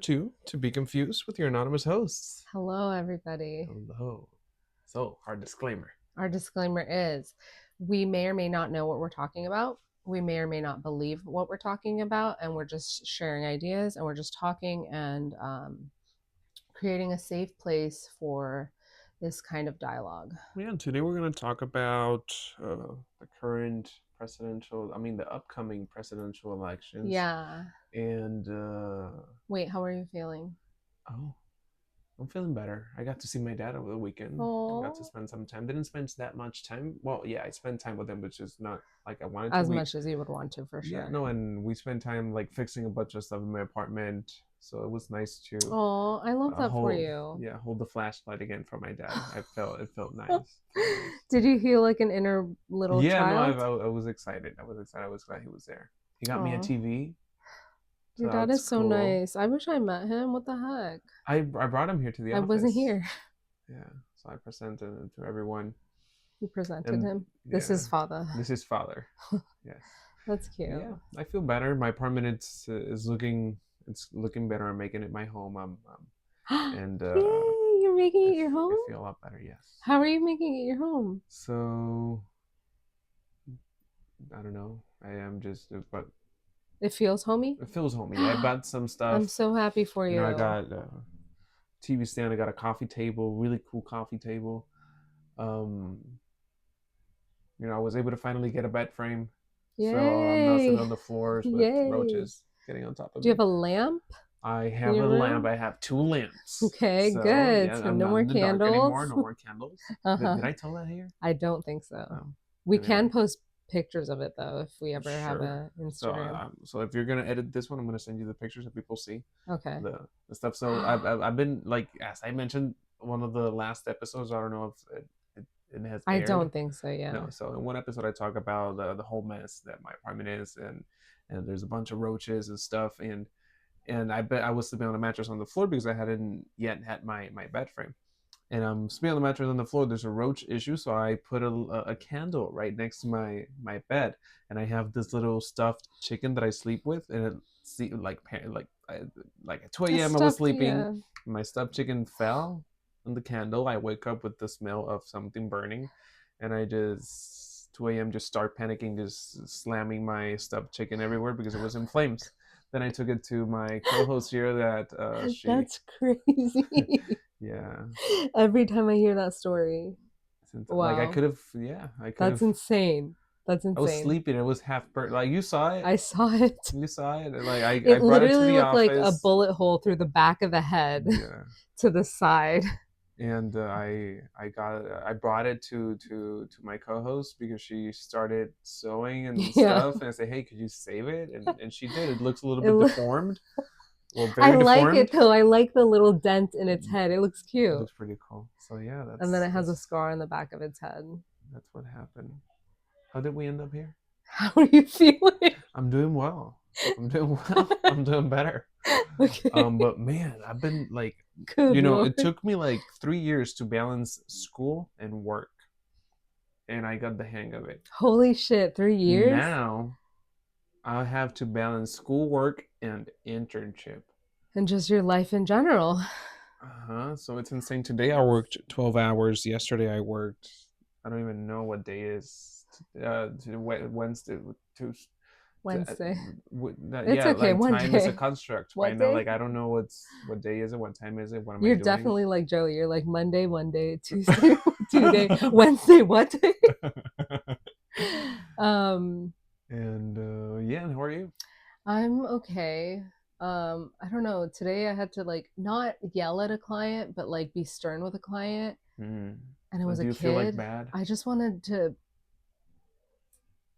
2 to be confused with your anonymous hosts. Hello, everybody. Hello. So, our disclaimer. Our disclaimer is we may or may not know what we're talking about. We may or may not believe what we're talking about, and we're just sharing ideas and we're just talking and creating a safe place for this kind of dialogue. Yeah, today we're going to talk about the the upcoming presidential elections. Yeah. And, wait, how are you feeling? I'm feeling better. I got to see my dad over the weekend. Aww. I got to spend some time. Didn't spend that much time. Well, yeah, I spent time with him, but just not like I wanted to. As much as you would want to, for sure. Yeah, no, and we spent time like fixing a bunch of stuff in my apartment. So it was nice to. Oh, I love that for you. Yeah, hold the flashlight again for my dad. It felt nice. Did you feel like an inner little child? No, I was excited. I was glad he was there. He got me a TV. So your dad is so cool. Nice. I wish I met him. What the heck? I brought him here to the office. I wasn't here. Yeah, so I presented him to everyone. You presented him? Yeah, this is father. This is father. Yes. That's cute. Yeah, I feel better. My apartment is looking better. I'm making it my home. And yay, you're making it your home? I feel a lot better, yes. How are you making it your home? So I don't know. I am just but it feels homey? It feels homey. I bought some stuff. I'm so happy for you. I got a TV stand. I got a coffee table, really cool coffee table. I was able to finally get a bed frame. Yay. So I'm not sitting on the floors with roaches getting on top of me. Do you have a lamp? I have a lamp. I have 2 lamps. Okay, so, good. Yeah, so no more candles. No more candles. Did I tell that here? I don't think so. We can post pictures of it though if we ever have an Instagram. So if you're gonna edit this one, I'm gonna send you the pictures so people see. Okay. The stuff. So I've been like, as I mentioned one of the last episodes. I don't know if it has. I don't think so. Yeah. No. So in one episode I talk about the whole mess that my apartment is, and there's a bunch of roaches and stuff, and I bet I was sleeping on a mattress on the floor because I hadn't yet had my bed frame. And I'm sleeping on the mattress on the floor. There's a roach issue, so I put a candle right next to my bed, and I have this little stuffed chicken that I sleep with, and it like at 2 a.m. I was sleeping. Yeah. My stuffed chicken fell on the candle. I wake up with the smell of something burning, and I just 2 a.m. just start panicking, just slamming my stuffed chicken everywhere because it was in flames. Then I took it to my co-host here that That's crazy. Yeah. Every time I hear that story. Wow. Like I could have. That's insane. That's insane. I was sleeping. It was half burnt. Like you saw it. I saw it. You saw it. Like I it brought it to the literally looked office. like a bullet hole through the back of the head to the side. And I brought it to my co-host because she started sewing and stuff, and I said, "Hey, could you save it?" And she did. It looks a little bit deformed. Well, I like it though. I like the little dent in its head. It looks cute. It looks pretty cool. So yeah, and then it has a scar on the back of its head. That's what happened. How did we end up here? How are you feeling? I'm doing well. I'm doing better. Okay. But man, I've been like, Good Lord. It took me like 3 years to balance school and work, and I got the hang of it. Holy shit, 3 years? Now I have to balance schoolwork and internship. And just your life in general. So it's insane. Today I worked 12 hours. Yesterday I worked, I don't even know what day is. Wednesday. Wednesday. It's okay. One time day. Is a construct right now. Like I don't know what day is it. What time is it? What am I doing? You're definitely like Joey. You're like Monday, one day, Tuesday, 2 day, Wednesday, what day? And yeah, how are you? I'm okay. I don't know. Today I had to like not yell at a client, but like be stern with a client. And it was a kid. Do you feel like bad? I just wanted to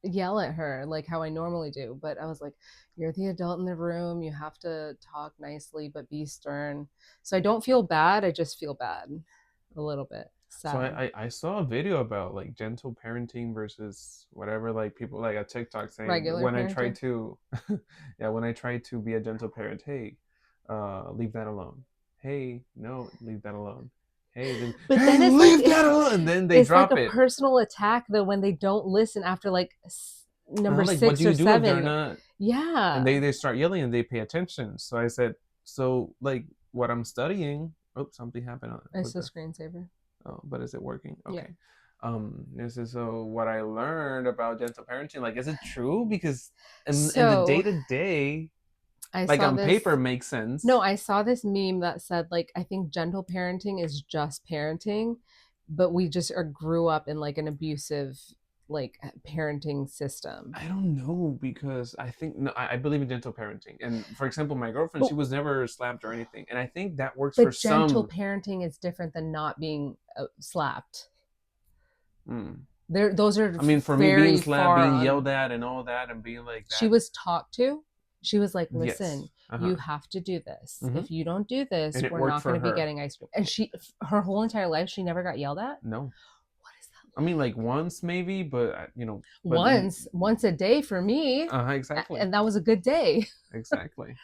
yell at her like how I normally do, but I was like, you're the adult in the room, you have to talk nicely but be stern. So I don't feel bad, I just feel bad a little bit. Sad. So I saw a video about like gentle parenting versus whatever, like people like a TikTok saying regular when parenting? I try to when I try to be a gentle parent, hey, leave that alone. Hey, no, leave that alone. Hey, but then it's leave that alone. And then they drop like a personal attack though when they don't listen after like number like, 6 or 7. If they're not... Yeah. And they start yelling and they pay attention. So I said, So like what I'm studying. Oh, something happened It's with the the. screensaver. Oh, but is it working? Yeah. Okay. This is so what I learned about gentle parenting. Like, is it true? Because in the day So to day, I like saw on paper, this. makes No, sense. I saw this meme that said like I think gentle parenting is just parenting, but we just grew up in like an abusive like parenting system. I don't know because I think no, I believe in gentle parenting. And for example, my girlfriend, But she was never slapped or anything, and I think that works for but gentle some. parenting is different than not being slapped. Mm. There, those are I mean, for me, being very slapped, far being on. yelled at, and all that, and being like She that, was talked to. She was like, yes, listen, uh you huh, have to do this. hmm If you don't do this, and it we're worked not going for to be her. getting ice cream. And she, her whole entire life, she never got yelled at. No, What is that I mean like? like once maybe, but but Once a day for me, exactly, and that was a good day. exactly.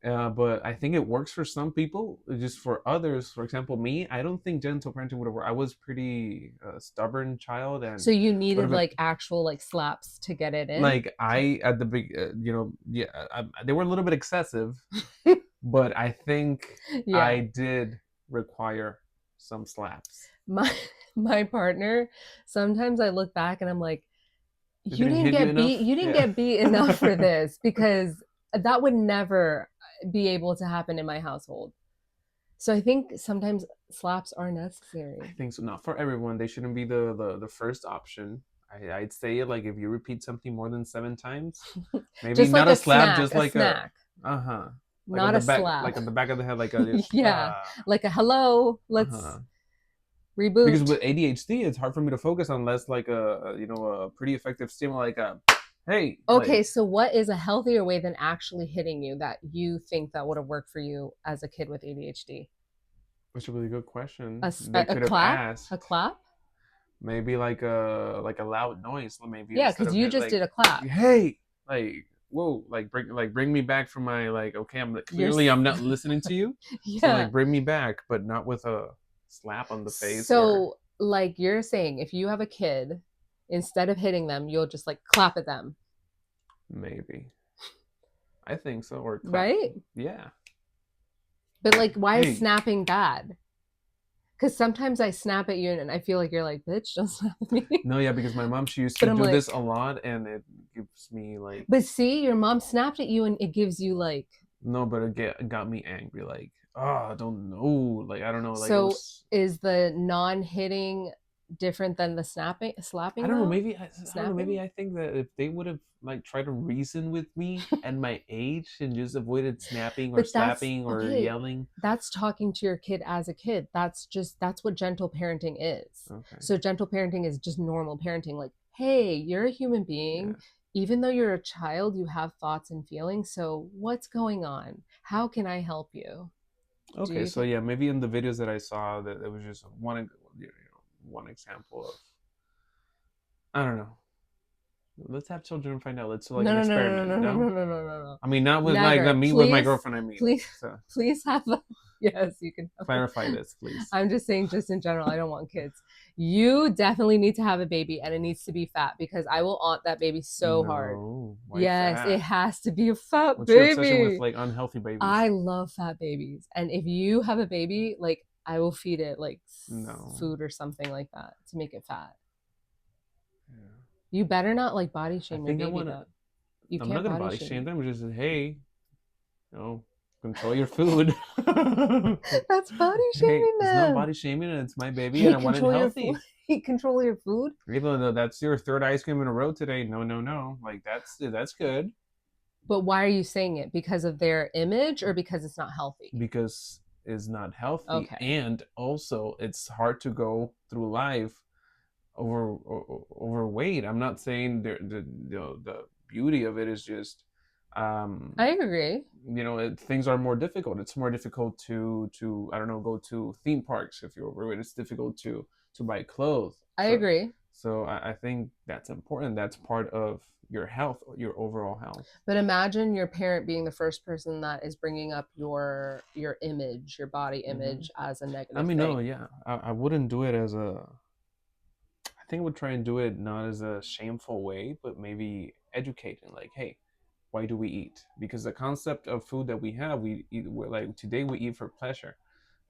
But I think it works for some people. Just for others, for example, me, I don't think gentle parenting would have worked. I was pretty stubborn child and So you would needed have been like actual like slaps to get it in. like I at the big, yeah, they were a little bit excessive, but I think Yeah, I did require some slaps. my my partner. Sometimes I look back and I'm like, It you didn't didn't hit you get beat. enough. You didn't Yeah, get beat enough for this because that would never be able to happen in my household. So I think sometimes slaps are I necessary. think so. Not for everyone. They shouldn't be the first option. I'd say like if you repeat something more than 7 times, maybe Just like not a a slap, snack, just a like a snack, uh-huh. Like on not the a back, slap. like on the back of the head, like a just Yeah, like a hello, let's uh-huh. Because reboot. with ADHD, it's hard for me to focus unless like a pretty effective stimuli like a hey, Okay, like so what is a healthier way than actually hitting you that you think that would have worked for you as a kid with ADHD? which is a really good question. A They a could have clap, a asked clap. maybe like a loud noise, maybe Yeah, instead because of you hit just like did a clap. hey, like whoa, like bring me back from my like okay, You're clearly I'm not listening to you, so yeah. like bring me back, but not with a slap on the face or So like you're saying, if you have a kid, instead of hitting them, you'll just like clap at them, maybe I think so or clap. right? Yeah, But like, why is hey, snapping bad? Because sometimes I snap at you and I feel like you're like, bitch, don't snap at me. no, yeah, because my mom she used But to I'm do this like, a lot, and it gives me like but see, your mom snapped at you and it gives you like, no, but it got me angry. Like, oh, I don't know. Like, I don't know. Like, it so was. is the non-hitting different than the snapping, I slapping don't know. though? I don't know. Snapping? Maybe I think that if they would have like tried to reason with me at my age and just avoided snapping or But that's slapping or okay. yelling. That's talking to your kid as a kid. That's what gentle parenting is. Okay. So gentle parenting is just normal parenting. Like, hey, you're a human being. Yeah. Even though you're a child, you have thoughts and feelings. So what's going on? How can I help you? Do Okay. you So think? yeah, maybe in the videos that I saw, that it was just one example of I don't know. Let's have children find out. Let's do like No, an no, no, no, no, experiment. no, No, no, no, no, no, no. I mean not with like Never. me with my Please, girlfriend. I mean, please, so please have a. Yes, you can have a. clarify this, please. I'm just saying, just in general, I don't want kids. You definitely need to have a baby and it needs to be fat because I will aunt that baby so hard. No, why Yes, it fat? has to be a fat What's your obsession with baby. like unhealthy babies? I love fat babies. And if you have a baby, like I will feed it like No. food or something like that to make it fat. Yeah. You better not like body I shame your think I baby want to. though. You I'm not can't gonna body body shame shame them. them. Just hey, control your food. That's body Hey, shaming it's not them. body shaming, and it's my baby, and I Can't want it control your food. healthy. Control your food. Even though that's your third ice cream in a row today, no, no, no. Like that's good But why are you saying it? Because of their image or because it's not healthy? because it's not healthy, Okay. and also it's hard to go through life overweight. I'm not saying the beauty of it is just um I agree. things are more difficult. It's more difficult to I don't know, go to theme parks if you're overweight. It's difficult to buy clothes. I So agree. I think that's important. That's part of your health, your overall health. But imagine your parent being the first person that is bringing up your image, your body Hmm. image as a I negative mean, no, thing. yeah, I wouldn't do it as a. I think I would try and do it not as a shameful way, but maybe educating. Like, hey, why do we eat? Because the concept of food that we have, we eat, we're like today we eat for pleasure,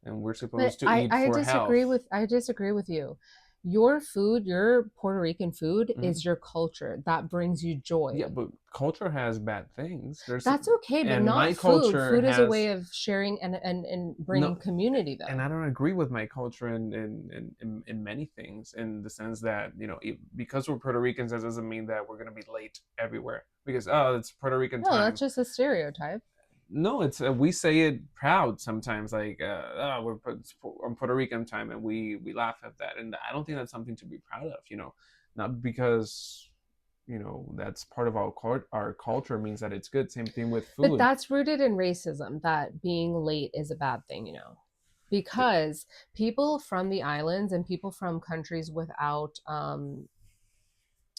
and we're But supposed to eat for health. I disagree with you. Your food, your Puerto Rican food Mhm. is your culture. That brings you joy. Yeah, but culture has bad things. There's That's okay, but and not my food. culture Food is a has way of sharing and bringing no, community and though. I don't agree with my culture in many things, in the sense that because we're Puerto Ricans, that doesn't mean that we're gonna be late everywhere because oh it's Puerto Rican No, time. that's just a stereotype. No, it's we say it proud sometimes, like oh, on Puerto Rican time, and we laugh at that, and I don't think that's something to be proud of. Not because that's part of our culture means that it's good. Same thing with But food. that's rooted in racism that being late is a bad thing, because people from the islands and people from countries without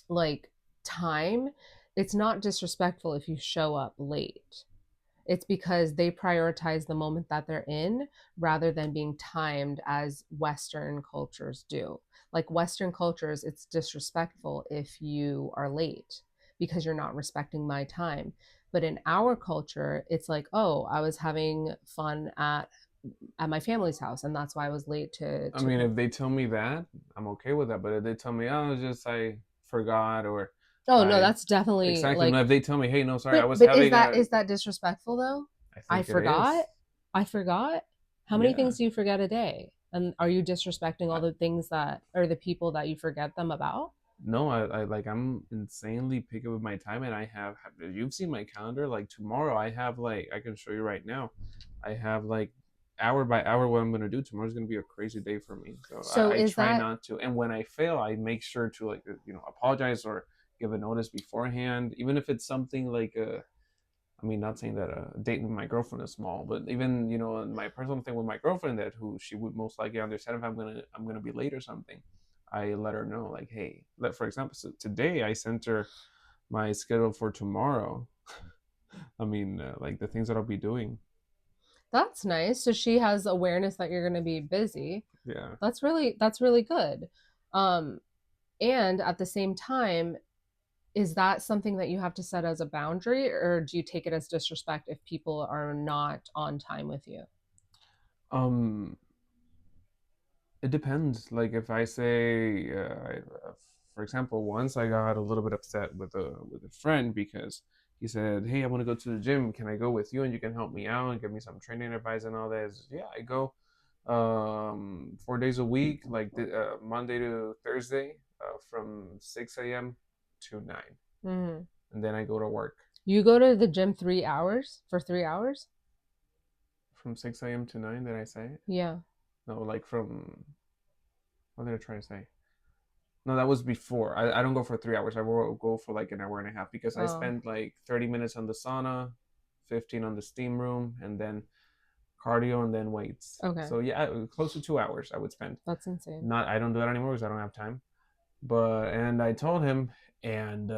like time, it's not disrespectful if you show up late. It's because they prioritize the moment that they're in rather than being timed as Western cultures do. Like Western cultures, it's disrespectful if you are late because you're not respecting my time. But in our culture, it's like, oh, I was having fun at my family's house, and that's why I was late I to mean, come. if they tell me that, I'm okay with that. But if they tell me, oh, it's just I forgot, or Oh no, I that's definitely exactly, no, like. if they tell me, hey, no, sorry, I But was but having a, is that disrespectful though? I I think it forgot. is. I forgot. How many Yeah. things do you forget a day? And are you disrespecting all I, the things that or the people that you forget them about? no, I like I'm insanely picky with my time, and you've seen my calendar. Like tomorrow, I have like I can show you right now. I have like hour by hour what I'm gonna do. Tomorrow's gonna be a crazy day for me, so So I is try that not to. And when I fail, I make sure to like apologize or give a notice beforehand, even if it's something like a. I mean, not saying that a date with my girlfriend is small, but even my personal thing with my girlfriend, that who she would most likely understand if I'm gonna be late or something. I let her know, like, hey, for example, so today I sent her my schedule for tomorrow. I mean, like the things that I'll be doing. that's nice. So she has awareness that you're going to be busy. Yeah. That's really good. Um and at the same time, is that something that you have to set as a boundary, or do you take it as disrespect if people are not on time with you? Um, it depends. Like if I say, for example, once I got a little bit upset with a friend because he said, "Hey, I want to go to the gym. Can I go with you and you can help me out and give me some training advice and all that?" Yeah, I go 4 days a week, like Monday to Thursday, from 6 a.m. to 9, Mm-hmm. and then I go to work You go to the gym 3 hours for 3 hours? from 6 a.m. to 9. Did I say it? Yeah. No, like from what did I try to say? No, that was before. I don't go for 3 hours. I will go for like an hour and a half because I Oh, spend like 30 minutes on the sauna, 15 on the steam room, and then cardio and then weights. okay. So yeah, close to 2 hours I would spend. That's insane. Not I don't do that anymore because I don't have time. But and I told him, and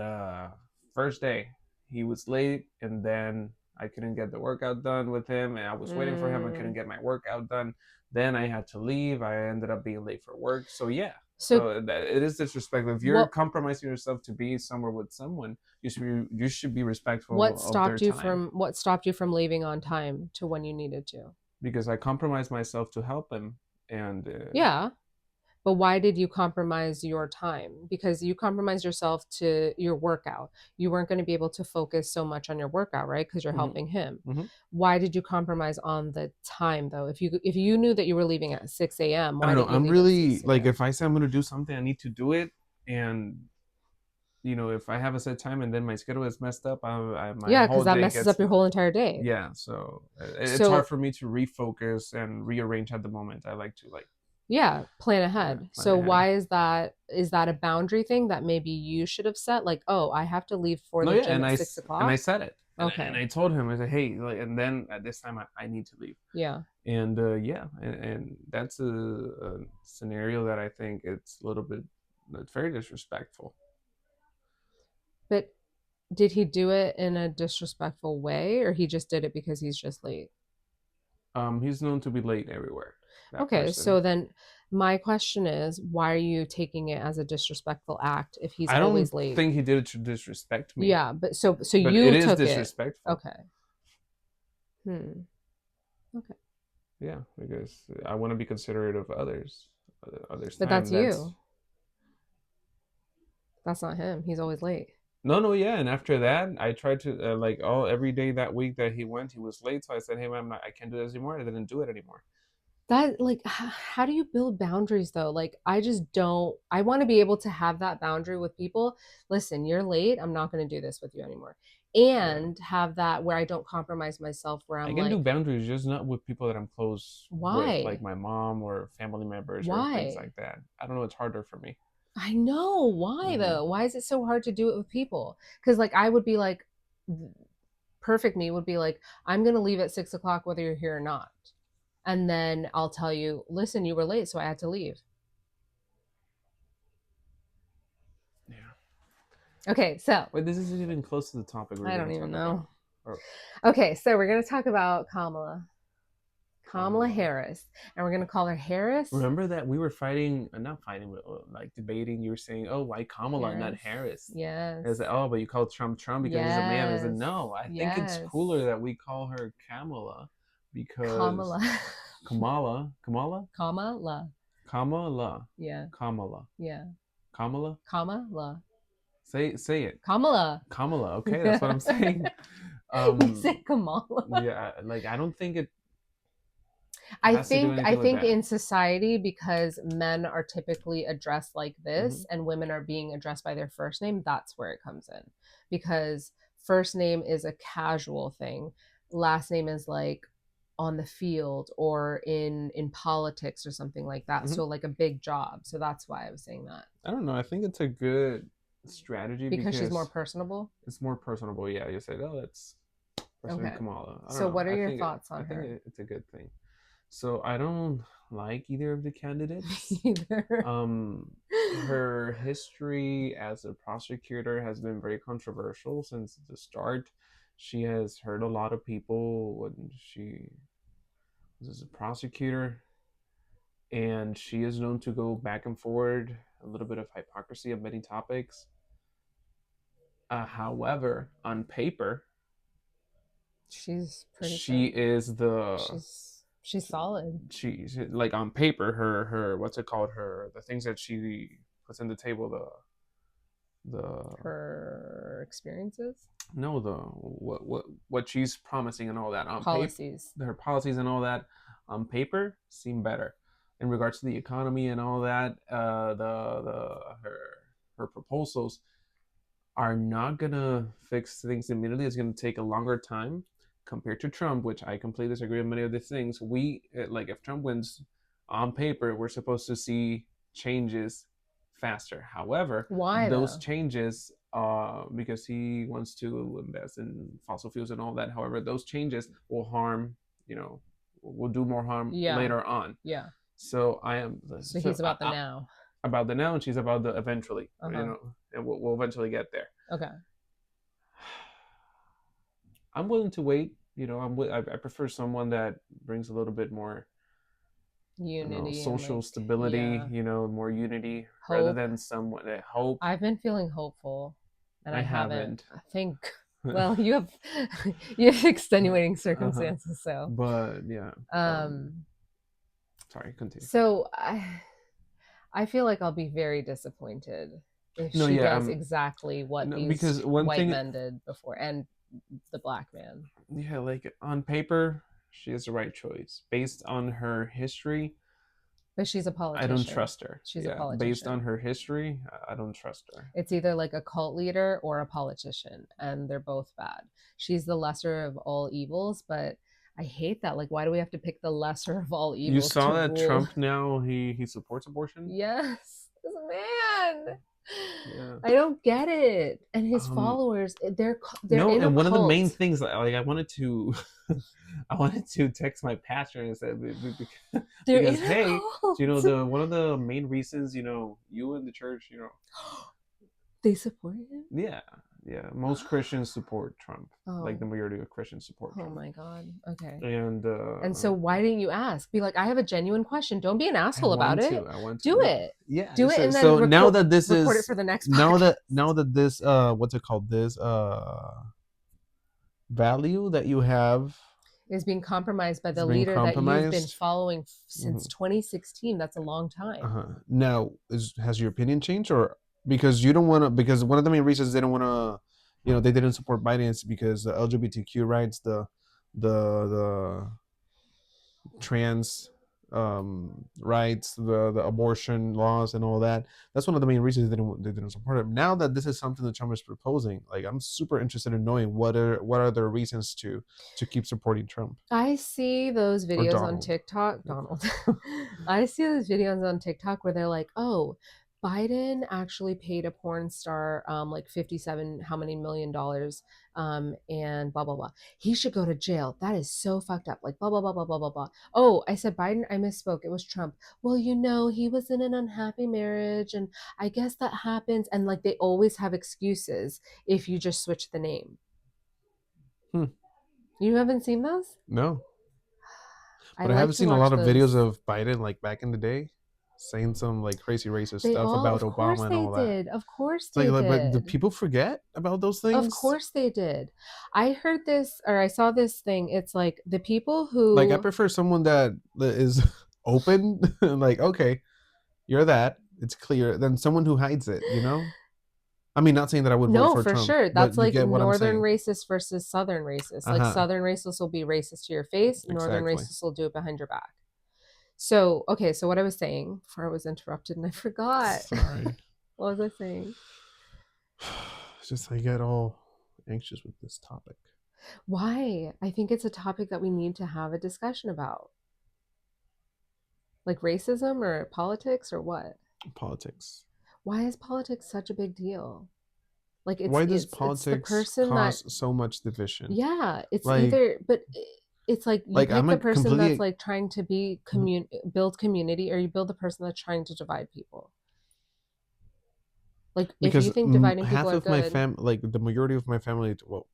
first day he was late, and then I couldn't get the workout done with him, and I was waiting for him. I couldn't Mm. get my workout done. Then I had to leave. I ended up being late for work. So yeah, So so it is disrespectful. If you're what compromising yourself to be somewhere with someone, you should be what respectful of their stopped you time. from what stopped you from leaving on time to when you needed to? Because I compromised myself to help him, and Yeah. But why did you compromise your time? Because you compromised yourself to your workout. You weren't going to be able to focus so much on your workout, right? Because you're mhm, helping him. mhm. Why did you compromise on the time though? If you knew that you were leaving at 6 a.m., I why don't know. didn't you I'm leave at really 6 like a.m.? if I say I'm gonna do something, I need to do it, and if I have a set time and then my schedule is messed up, my Yeah, whole because that day messes up gets your whole entire day. yeah. So it's hard So for me to refocus and rearrange at the moment. I like to yeah, plan yeah, ahead. plan So ahead. why is that a boundary thing that maybe you should have set? Like, oh, I have to leave for No, the yeah, gym at six and I o'clock. said it, and Okay. I told him I said, hey, like, and then at this time I need to leave, Yeah. and yeah, and that's a scenario that I think it's a little bit it's very disrespectful. But did he do it in a disrespectful way, or he just did it because he's just late? He's known to be late everywhere. That Okay, so person. then My question is, why are you taking it as a disrespectful act if he's I don't always late? think he did it to disrespect me, Yeah, but so but it you is took it. disrespectful. Okay. Hmm. Okay. Yeah, because I want to be considerate of others. Others' But time. that's That's you. That's not him. He's always late. no, yeah. And after that, I tried to like all every day that week that he went, he was late. So I said, "Hey, man, I can't do this anymore." I didn't do it anymore. That like how do you build boundaries though? Like I just don't I want to be able to have that boundary with people. Listen, you're late. I'm not going to do this with you anymore. Yeah, And have that where I don't compromise myself where I I'm can do like, boundaries, just not with people that I'm close with, like why? my mom or family members or things Why? like that. I don't know. It's harder for me. I know why Hmm. though. Why is it so hard to do it with people? Because like I would be like, perfect me would be like, I'm gonna leave at 6 o'clock whether you're here or not, and then I'll tell you, listen, you were late, so I had to leave. Yeah. Okay, so Wait, this isn't even close to the topic we are I going don't to even talk know. about. Or Okay, so we're gonna talk about Kamala Kamala. Harris, and we're gonna call her Harris. Remember that we were fighting, not fighting, but like debating. You were saying, "Oh, why Kamala, not Harris. Harris?" Yes. I was like, "Oh, but you call Trump Trump because he's a man." I said, Yes. "No, I think it's Yes. cooler that we call her Kamala because Kamala. Kamala, Kamala. Kamala, Yeah. Kamala, Yeah. Kamala. Kamala. Say it, Kamala. Kamala. Okay, that's what I'm saying. You say Kamala. Yeah, like I don't think it I has to do think I anything with think that. in society, because men are typically addressed like Hmm. this and women are being addressed by their first name, that's where it comes in. Because first name is a casual thing. Last name is like on the field or in politics or something like that. Hmm. So like a big job. So that's why I was saying that. I don't know. I think it's a good strategy Because she's more because personable. it's more personable. Yeah, you said, "Oh, that's President Okay. Kamala." I don't So know. what are your thoughts I on think her? it's a good thing. So I don't like either of the candidates. Either. Um, her history as a prosecutor has been very controversial since the start. She has hurt a lot of people when she was as a prosecutor, and she is known to go back and forward, a little bit of hypocrisy of many topics. However, on paper, She's pretty she good. is the She's solid. she like on paper her what's it called, her the things that she puts in the table, the Her experiences, no the what she's promising and all that on paper, policies. her policies and all that on paper seem better in regards to the economy and all that. The her proposals are not gonna fix things immediately. It's gonna take a longer time compared to Trump, which I completely disagree with many of the things. We like if Trump wins on paper, we're supposed to see changes faster. However, Why those though? changes, because he wants to invest in fossil fuels and all that. However, those changes will harm, you know, will do more harm Yeah, later on. yeah. So I am So he's about the now. about the now, and she's about the eventually. Uh You huh. know, and we'll eventually get there. Okay. I'm willing to wait. You know, I prefer someone that brings a little bit more, I don't know, Unity and social like, stability. yeah, You know, more unity rather hope. than someone that hope. I've been feeling hopeful, and I I haven't. haven't. I think. Well, you have you have extenuating Uh-huh. circumstances, so. But yeah. Um. Sorry. Continue. So I feel like I'll be very disappointed if No. she Yeah. does exactly what No, these because one white thing. men did before, and the black man. Yeah, like on paper, she is the right choice based on her history. But she's a I don't politician. trust her. She's a Yeah, based on politician. her history, I don't trust her. It's either like a cult leader or a politician, and they're both bad. She's the lesser of all evils, but I hate that. Like, why do we have to pick the lesser of all You evils saw to that rule? Trump now he supports abortion. Yes, this man. Yeah. I don't get it. And his Um. followers, they're No, in a and one of the main cult. things, like I wanted to, I wanted to text my pastor and said They're because in a hey, you know cult. the one of the main reasons, you know, you and the church, you know, They support him. yeah, Yeah, most Christians support Trump. Like the Oh, majority of Christians support oh Trump. my God. Okay. And And so why didn't you ask? Be like, I have a genuine question. Don't be an I asshole about want it. to. I want to. Do No. it. Yeah. Do it So and then so now that this record it is for the next podcast. now that this what's it called, this value that you have Is being compromised by is the being leader that you've been compromised. following since Mhm. 2016. That's a long time. Now, has your opinion changed, or because you don't want to? Because one of the main reasons they don't want to, they didn't support Biden is because the LGBTQ rights, the trans rights, the abortion laws, and all that. That's one of the main reasons they didn't support it. Now that this is something that Trump is proposing, like I'm super interested in knowing what are the reasons to keep supporting Trump I see those or videos on Donald. TikTok, Donald. I see those videos on TikTok where they're like, "Oh, Biden actually paid a porn star like 57 how many $1 million and blah blah blah. He should go to jail. That is so fucked up." Like blah blah blah blah blah blah blah. Oh, I said Biden, I misspoke. It was Trump. Well, he was in an unhappy marriage and I guess that happens and like they always have excuses if you just switch the name. Hmm. You haven't seen those? No, I but I like haven't to seen a watch lot of videos those. of Biden like back in the day, saying some like crazy racist They stuff all, about of course Obama and they all that. did. Of course It's like, they but do did. people forget about those Of things? course they did. I heard this or I saw this thing. It's like the people Like, I who, prefer someone that is open, like, okay, you're that, it's clear, than someone who hides it. I mean, not saying that I would vote no, for for Trump, sure. That's but you like get what I'm northern saying. racist versus southern racist. Uh Like huh. southern racists will be racist to your face, northern Exactly. racists will do it behind your back. So, okay, so what I was saying before I was interrupted and I forgot. Sorry. What was I saying? It's just I get all anxious with this topic. Why? I think it's a topic that we need to have a discussion about. Like racism or politics or what? Politics. Why is politics such a big deal? Like Why does it's the politics person that, cause so much division? yeah, it's Like, either, but it's like you I'm pick a the person that's completely. like trying to be build community, or you build the person that's trying to divide people. Like if you Because think dividing people half are of my good, fam, like the majority of my family, well,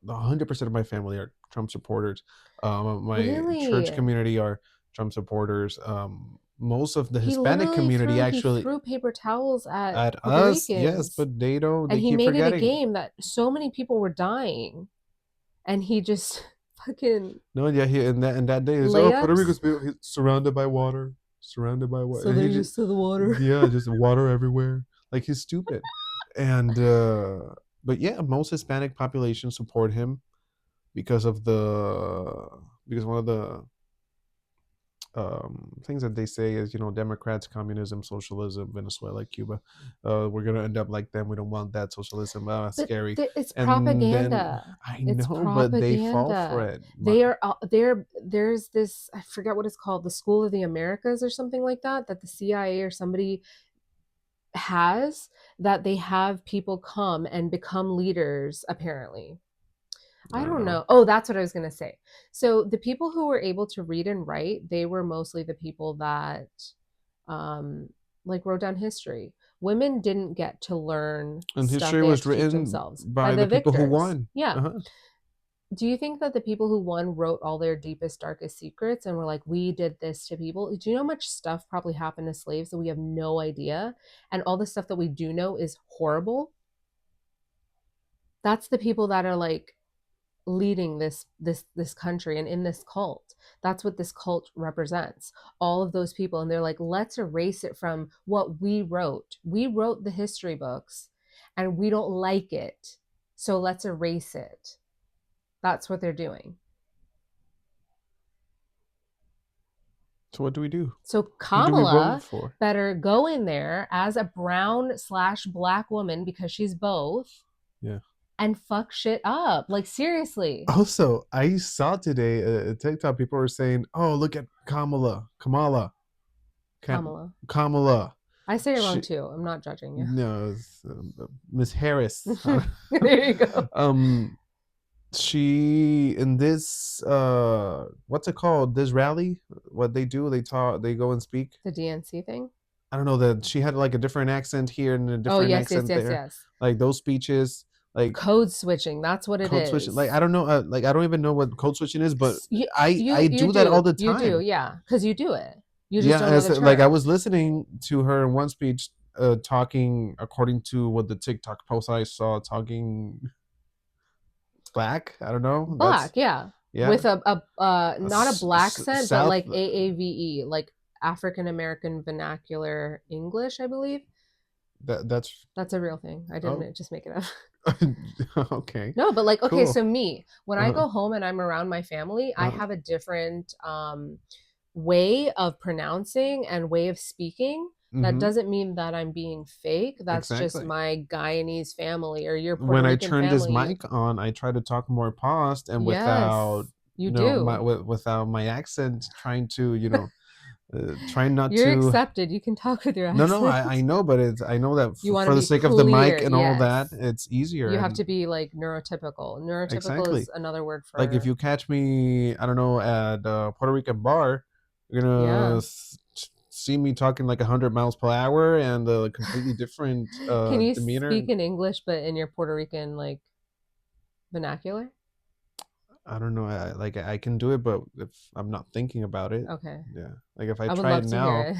100% of my family are Trump supporters. My church really, community are Trump supporters. Most of the he Hispanic literally community threw he actually threw paper towels at at Puerto us, yes, Ricans, but they don't. and They he keep made it a forgetting. game that so many people were dying, and he just fucking No, yeah, he in that day is, oh, Puerto layups. Rico's he's surrounded by water, surrounded by water. So And they're he just, used to the water. yeah, just water everywhere. Like he's stupid, and but yeah, most Hispanic population support him because of the because one of the things that they say is, Democrats, communism, socialism, Venezuela, Cuba, we're gonna end up like them. We don't want that socialism. But Scary. it's And then propaganda. I It's know, but they fall for propaganda. it. They are there's this, I forget what it's called, the School of the Americas or something like that, that the CIA or somebody has, that they have people come and become leaders apparently. I I don't don't know. know. Oh, that's what I was going to say. So the people who were able to read and write, they were mostly the people that um like wrote down history. Women didn't get to learn And stuff, history they had was to teach written themselves by by the the people who victors. won. Yeah. Uh-huh. Do you think that the people who won wrote all their deepest darkest secrets and were like, we did this to people? Do you know how much stuff probably happened to slaves that we have no idea, and all the stuff that we do know is horrible? That's the people that are like leading this country and in this cult. That's what this cult represents, all of those people. And they're like, let's erase it from what we wrote the history books and we don't like it, so let's erase it. That's what they're doing. So what do we do? So Who do we vote Kamala for? better go in there as a brown/black woman, because she's both, Yeah. and fuck shit up. Like seriously. Also, I saw today a TikTok. People were saying, "Oh, look at Kamala, Kamala. Kamala." I say it wrong She, too. I'm not judging you. no, Miss Harris. There you go. um, she in this what's it called? This rally, what they do? They talk. They go and speak. The DNC thing? I don't know that she had like a different accent here and a Oh, different yes, yes, accent yes, there. yes. Like those speeches. Like Code switching. That's what it code switching. Like I is. don't know. Like I don't even know what code switching is, but You I do that all the you do, time. yeah, because you do it. You just Yeah, don't and know it's the like I term. was listening to her in one speech, talking according to what the TikTok post I saw, talking black. I don't know. Black, That's yeah, yeah. with not a black scent, but South. like AAVE, like African American Vernacular English, I believe. That's That's a real thing. I oh didn't just make it up. okay, No, but like, okay, cool. so me, when I Uh-huh. go home and I'm around my family, I Uh-huh. have a different way of pronouncing and way of speaking. That Mm-hmm. doesn't mean that I'm being fake. That's just Exactly. my Guyanese family or your Puerto When I Rican turned this family. mic on, I try to talk more paused and without Yes, you do. without my accent, trying to trying not You're to. accepted. You can talk with your No, no, I accent. know, but it's I know that You want to for the be sake of the clear. mic and all that, Yes. it's easier You have and to be like neurotypical. Neurotypical exactly. is another word Like if for, you catch me, I don't know, at a Puerto Rican bar, you're gonna yeah. see me talking like 100 miles per hour and a completely different Can you demeanor. speak in English but in your Puerto Rican like vernacular? I don't know. Like I can do it, but if I'm not thinking about it, Okay. yeah. Like if I I would try it love to hear now, it.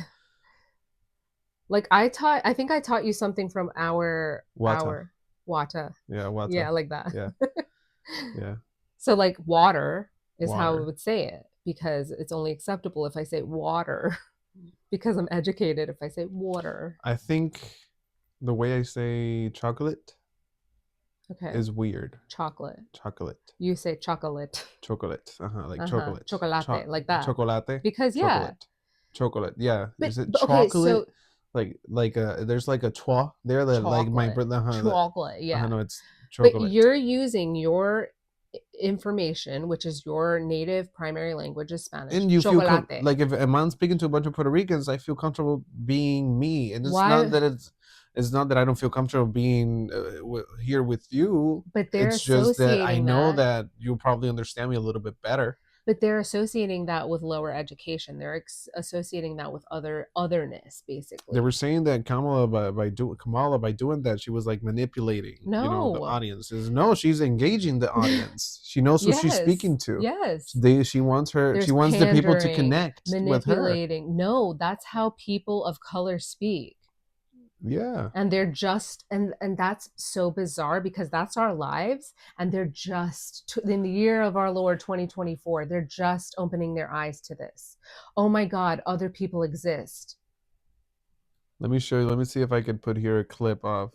Like I think I taught you something from wata, our Wata. yeah, wata, Yeah, like that. yeah, yeah, So like water is how we water. would say it because it's only acceptable if I say water because I'm educated if I say water. I think the way I say chocolate Okay. is weird. Chocolate. Chocolate, You say chocolate. chocolate, like Uh-huh. chocolate, Chocolate like that. chocolate, Because yeah. chocolate, chocolate. Yeah, is it But okay, chocolate? so Like there's like a chua there that like my chocolate. brother. Chocolate, I yeah. know it's But chocolate. you're using your information, which is your native primary language is Spanish. And you feel Chocolate. like if I'm speaking to a bunch of Puerto Ricans, I feel comfortable being me, and Why? it's not that I don't feel comfortable being here with you. But they're It's just that I associating know that. that you'll probably understand me a little bit better. But they're associating that with lower education. They're associating that with otherness, They basically. were saying that Kamala by doing that, she was like manipulating, the No. audiences. No, she's engaging the audience. She knows who she's Yes. speaking to. Yes. She There's wants the people to pandering, connect with her. manipulating. No, that's how people of color speak. Yeah. And they're just and that's so bizarre because that's our lives and they're just in the year of our Lord 2024 they're just opening their eyes to this. Oh my god, other people exist. Let me show you. Let me see if I can put here a clip of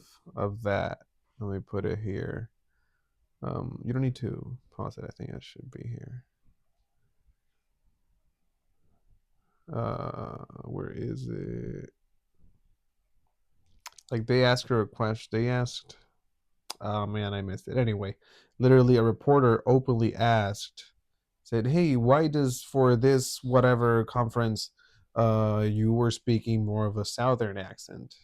that. Let me put it here. You don't need to pause it. I think it should be here. Where is it? Like they asked her a question. They asked, oh man, I missed it. Anyway, literally a reporter openly asked, said, "Hey, why does for this whatever conference, you were speaking more of a southern accent?"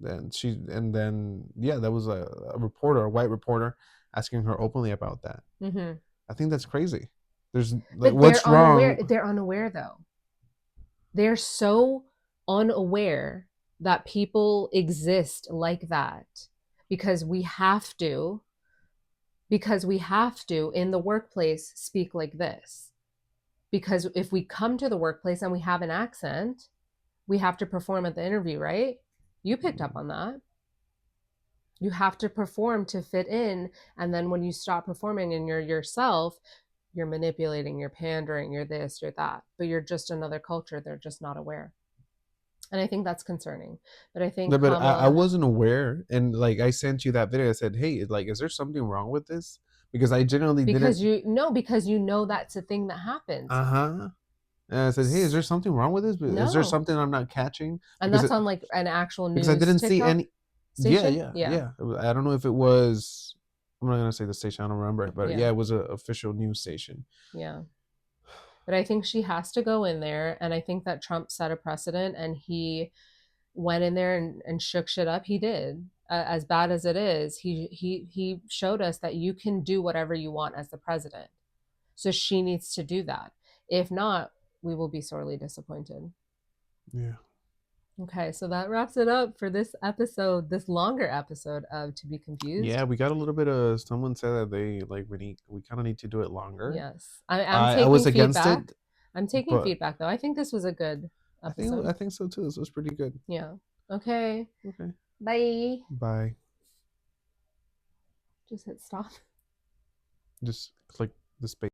And then yeah, that was a reporter, a white reporter, asking her openly about that. Mm-hmm. I think that's crazy. There's like, But what's wrong? they're unaware though. They're so unaware that people exist like that because we have to in the workplace speak like this. Because if we come to the workplace and we have an accent, we have to perform at the interview, right? You picked up on that. You have to perform to fit in. And then when you stop performing and you're yourself, you're manipulating, you're pandering, you're this, you're that. But you're just another culture. They're just not aware. And I think that's concerning. But I No, think but I Kamala, wasn't aware, and like I sent you that video. I said, "Hey, like, is there something wrong with this?" Because I genuinely didn't. because you know that's a thing that happens. Uh huh. And I said, "Hey, is there something wrong with this? Is there No. something I'm not catching?" And Because that's on like an actual because I news didn't see TikTok any. Yeah, station. yeah, Yeah. yeah. I don't know if it was. I'm not gonna say the station. I don't remember, but Yeah. yeah, it was an official news station. Yeah. But I think she has to go in there. And I think that Trump set a precedent and he went in there and shook shit up. He did. As bad as it is, he showed us that you can do whatever you want as the president. So she needs to do that. If not, we will be sorely disappointed. Yeah. Okay, so that wraps it up for this episode, this longer episode of To Be Confused. Yeah, we got a little bit of someone said that they like we kind of need to do it longer. Yes, I'm I taking was against feedback. it, I'm taking but feedback though. I think this was a good episode. I think so too. This was pretty good. Yeah. Okay. Okay. Bye. Bye. Just hit stop. Just click the space.